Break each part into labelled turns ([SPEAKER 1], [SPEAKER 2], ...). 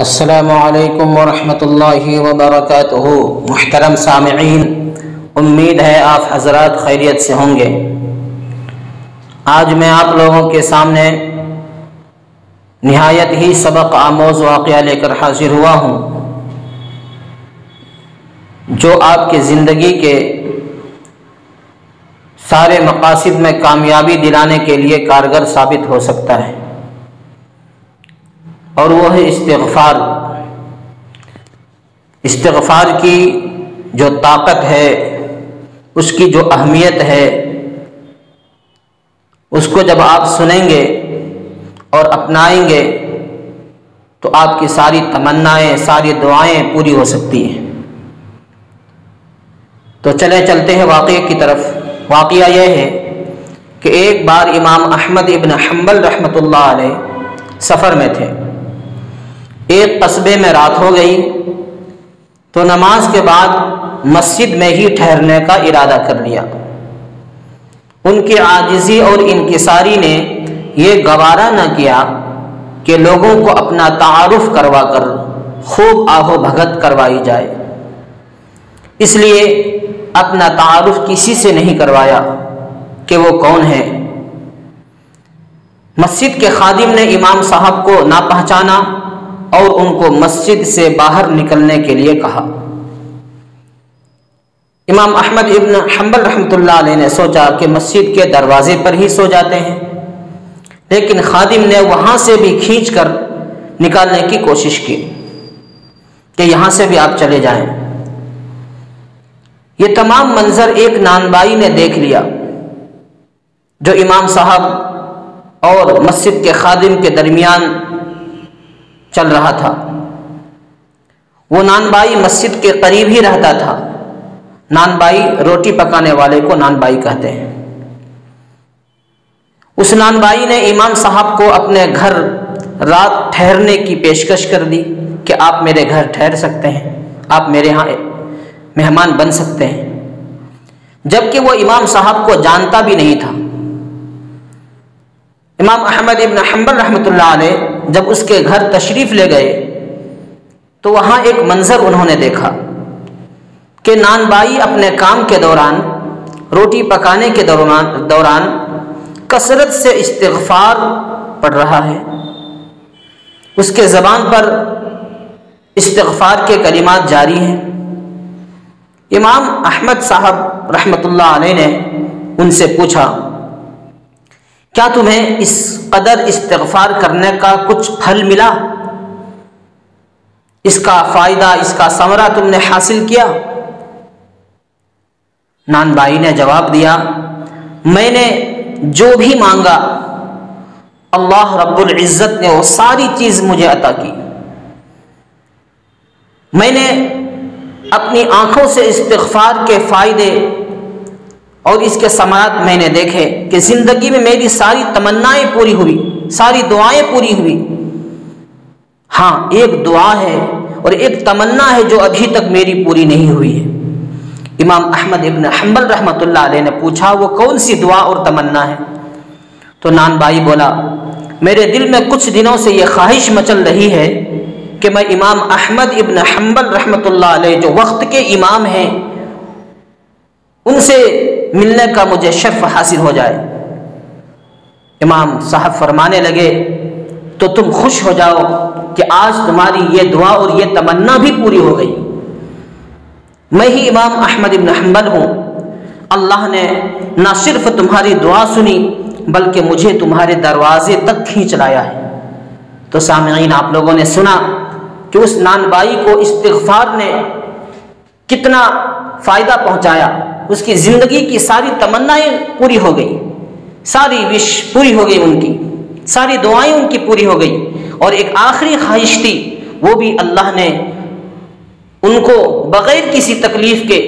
[SPEAKER 1] السلام علیکم ورحمۃ اللہ وبرکاتہ۔ محترم سامعین، امید ہے آپ حضرات خیریت سے ہوں گے۔ آج میں آپ لوگوں کے سامنے نہایت ہی سبق آموز واقعہ لے کر حاضر ہوا ہوں، جو آپ کی زندگی کے سارے مقاصد میں کامیابی دلانے کے لیے کارگر ثابت ہو سکتا ہے، اور وہ ہے استغفار۔ استغفار کی جو طاقت ہے، اس کی جو اہمیت ہے، اس کو جب آپ سنیں گے اور اپنائیں گے تو آپ کی ساری تمنائیں، ساری دعائیں پوری ہو سکتی ہیں۔ تو چلتے ہیں واقعے کی طرف۔ واقعہ یہ ہے کہ ایک بار امام احمد ابن حنبل رحمۃ اللہ علیہ سفر میں تھے۔ ایک قصبے میں رات ہو گئی تو نماز کے بعد مسجد میں ہی ٹھہرنے کا ارادہ کر لیا۔ ان کی عاجزی اور انکساری نے یہ گوارا نہ کیا کہ لوگوں کو اپنا تعارف کروا کر خوب آہو بھگت کروائی جائے، اس لیے اپنا تعارف کسی سے نہیں کروایا کہ وہ کون ہے۔ مسجد کے خادم نے امام صاحب کو نہ پہچانا اور ان کو مسجد سے باہر نکلنے کے لیے کہا۔ امام احمد ابن حنبل رحمۃ اللہ علیہ نے سوچا کہ مسجد کے دروازے پر ہی سو جاتے ہیں، لیکن خادم نے وہاں سے بھی کھینچ کر نکالنے کی کوشش کی کہ یہاں سے بھی آپ چلے جائیں۔ یہ تمام منظر ایک نانبائی نے دیکھ لیا جو امام صاحب اور مسجد کے خادم کے درمیان چل رہا تھا۔ وہ نانبائی مسجد کے قریب ہی رہتا تھا۔ نانبائی روٹی پکانے والے کو نانبائی کہتے ہیں۔ اس نانبائی نے امام صاحب کو اپنے گھر رات ٹھہرنے کی پیشکش کر دی کہ آپ میرے گھر ٹھہر سکتے ہیں، آپ میرے ہاں مہمان بن سکتے ہیں، جبکہ وہ امام صاحب کو جانتا بھی نہیں تھا۔ امام احمد ابن حنبل رحمۃ اللہ علیہ جب اس کے گھر تشریف لے گئے تو وہاں ایک منظر انہوں نے دیکھا کہ نانبائی اپنے کام کے دوران، روٹی پکانے کے دوران کثرت سے استغفار پڑھ رہا ہے۔ اس کے زبان پر استغفار کے کلمات جاری ہیں۔ امام احمد صاحب رحمۃ اللہ علیہ نے ان سے پوچھا، کیا تمہیں اس قدر استغفار کرنے کا کچھ پھل ملا؟ اس کا فائدہ، اس کا ثمرہ تم نے حاصل کیا؟ نانبائی نے جواب دیا، میں نے جو بھی مانگا اللہ رب العزت نے وہ ساری چیز مجھے عطا کی۔ میں نے اپنی آنکھوں سے استغفار کے فائدے اور اس کے ثمرات میں نے دیکھے کہ زندگی میں میری ساری تمنائیں پوری ہوئی، ساری دعائیں پوری ہوئی۔ ہاں، ایک دعا ہے اور ایک تمنا ہے جو ابھی تک میری پوری نہیں ہوئی ہے۔ امام احمد ابن حنبل رحمۃ اللہ علیہ نے پوچھا، وہ کون سی دعا اور تمنا ہے؟ تو نانبائی بولا، میرے دل میں کچھ دنوں سے یہ خواہش مچل رہی ہے کہ میں امام احمد ابن حنبل رحمۃ اللہ علیہ جو وقت کے امام ہیں ان سے ملنے کا مجھے شرف حاصل ہو جائے۔ امام صاحب فرمانے لگے، تو تم خوش ہو جاؤ کہ آج تمہاری یہ دعا اور یہ تمنا بھی پوری ہو گئی۔ میں ہی امام احمد ابن حنبل ہوں۔ اللہ نے نہ صرف تمہاری دعا سنی بلکہ مجھے تمہارے دروازے تک کھینچ لایا ہے۔ تو سامعین، آپ لوگوں نے سنا کہ اس نانبائی کو استغفار نے کتنا فائدہ پہنچایا۔ اس کی زندگی کی ساری تمنائیں پوری ہو گئی، ساری وش پوری ہو گئی، ان کی ساری دعائیں ان کی پوری ہو گئی، اور ایک آخری خواہش تھی وہ بھی اللہ نے ان کو بغیر کسی تکلیف کے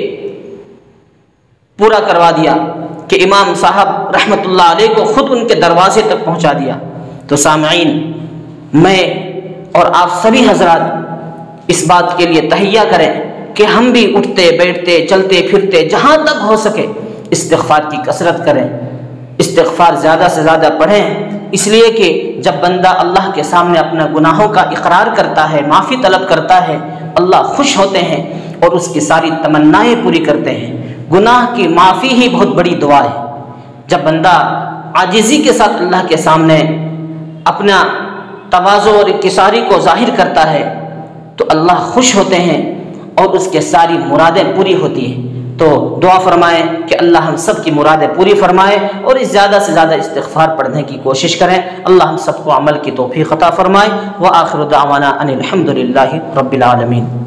[SPEAKER 1] پورا کروا دیا کہ امام صاحب رحمۃ اللہ علیہ کو خود ان کے دروازے تک پہنچا دیا۔ تو سامعین، میں اور آپ سبھی حضرات اس بات کے لیے تہیہ کریں کہ ہم بھی اٹھتے بیٹھتے چلتے پھرتے جہاں تک ہو سکے استغفار کی کثرت کریں۔ استغفار زیادہ سے زیادہ پڑھیں، اس لیے کہ جب بندہ اللہ کے سامنے اپنا گناہوں کا اقرار کرتا ہے، معافی طلب کرتا ہے، اللہ خوش ہوتے ہیں اور اس کی ساری تمنائیں پوری کرتے ہیں۔ گناہ کی معافی ہی بہت بڑی دعا ہے۔ جب بندہ عاجزی کے ساتھ اللہ کے سامنے اپنا تواضع اور انکساری کو ظاہر کرتا ہے تو اللہ خوش ہوتے ہیں اور اس کے ساری مرادیں پوری ہوتی ہیں۔ تو دعا فرمائیں کہ اللہ ہم سب کی مرادیں پوری فرمائے اور اس زیادہ سے زیادہ استغفار پڑھنے کی کوشش کریں۔ اللہ ہم سب کو عمل کی توفیق عطا فرمائے۔ وآخر دعوانا ان الحمد للہ رب العالمین۔